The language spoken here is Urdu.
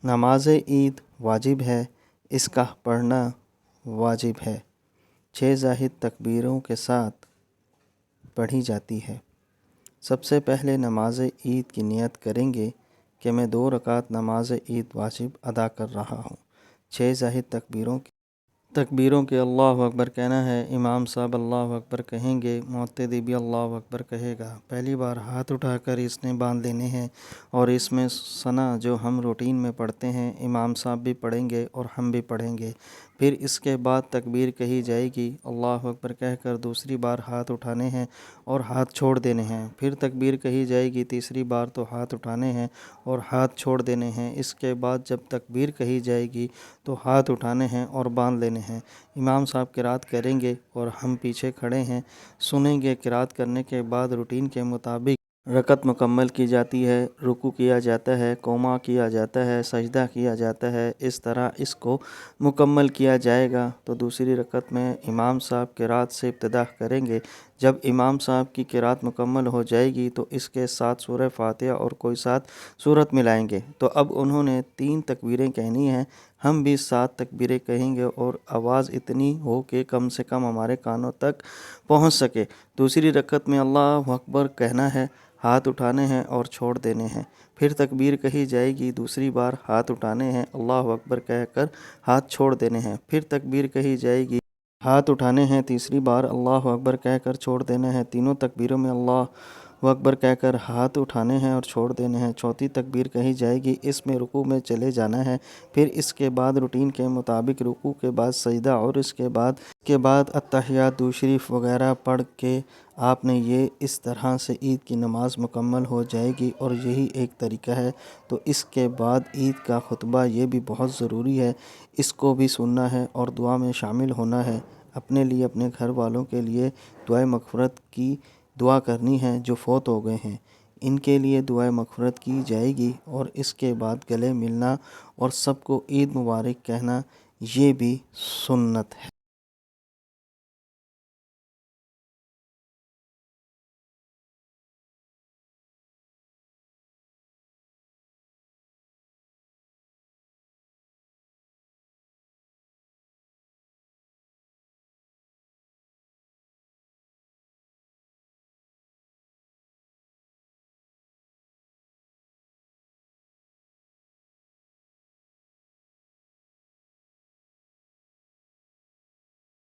نماز عید واجب ہے، اس کا پڑھنا واجب ہے۔ 6 زائد تکبیروں کے ساتھ پڑھی جاتی ہے۔ سب سے پہلے نماز عید کی نیت کریں گے کہ میں 2 رکعت نماز عید واجب ادا کر رہا ہوں۔ 6 زائد تکبیروں کے اللہ اکبر کہنا ہے۔ امام صاحب اللہ اکبر کہیں گے، مقتدی بھی اللہ اکبر کہے گا۔ پہلی بار ہاتھ اٹھا کر اس نے باندھ لینے ہیں اور اس میں ثنا جو ہم روٹین میں پڑھتے ہیں امام صاحب بھی پڑھیں گے اور ہم بھی پڑھیں گے۔ پھر اس کے بعد تکبیر کہی جائے گی، اللہ اکبر کہہ کر دوسری بار ہاتھ اٹھانے ہیں اور ہاتھ چھوڑ دینے ہیں۔ پھر تکبیر کہی جائے گی، تیسری بار تو ہاتھ اٹھانے ہیں اور ہاتھ چھوڑ دینے ہیں۔ اس کے بعد جب تکبیر کہی جائے گی تو ہاتھ اٹھانے ہیں اور باندھ لینے ہیں۔ امام صاحب قرات کریں گے اور ہم پیچھے کھڑے ہیں، سنیں گے۔ قرات کرنے کے بعد روٹین کے مطابق رکعت مکمل کی جاتی ہے، رکوع کیا جاتا ہے، قوما کیا جاتا ہے، سجدہ کیا جاتا ہے۔ اس طرح اس کو مکمل کیا جائے گا تو دوسری رکعت میں امام صاحب قرات سے ابتدا کریں گے۔ جب امام صاحب کی قرات مکمل ہو جائے گی تو اس کے ساتھ سورہ فاتحہ اور کوئی 7 سورت ملائیں گے۔ تو اب انہوں نے 3 تکبیریں کہنی ہیں، ہم بھی 7 تکبیریں کہیں گے اور آواز اتنی ہو کہ کم سے کم ہمارے کانوں تک پہنچ سکے۔ دوسری رکعت میں اللہ اکبر کہنا ہے، ہاتھ اٹھانے ہیں اور چھوڑ دینے ہیں۔ پھر تکبیر کہی جائے گی، دوسری بار ہاتھ اٹھانے ہیں، اللہ اکبر کہہ کر ہاتھ چھوڑ دینے ہیں۔ پھر تکبیر کہی جائے گی، ہاتھ اٹھانے ہیں، تیسری بار اللہ اکبر کہہ کر چھوڑ دینے ہیں۔ تینوں تکبیروں میں اللہ اکبر کہہ کر ہاتھ اٹھانے ہیں اور چھوڑ دینے ہیں۔ چوتھی تکبیر کہی جائے گی، اس میں رکوع میں چلے جانا ہے۔ پھر اس کے بعد روٹین کے مطابق رکوع کے بعد سجدہ اور اس کے بعد اتحیات شریف وغیرہ پڑھ کے آپ نے یہ اس طرح سے عید کی نماز مکمل ہو جائے گی اور یہی ایک طریقہ ہے۔ تو اس کے بعد عید کا خطبہ یہ بھی بہت ضروری ہے، اس کو بھی سننا ہے اور دعا میں شامل ہونا ہے۔ اپنے لیے، اپنے گھر والوں کے لیے دعائے مغفرت کی دعا کرنی ہے جو فوت ہو گئے ہیں، ان کے لیے دعائے مغفرت کی جائے گی اور اس کے بعد گلے ملنا اور سب کو عید مبارک کہنا یہ بھی سنت ہے۔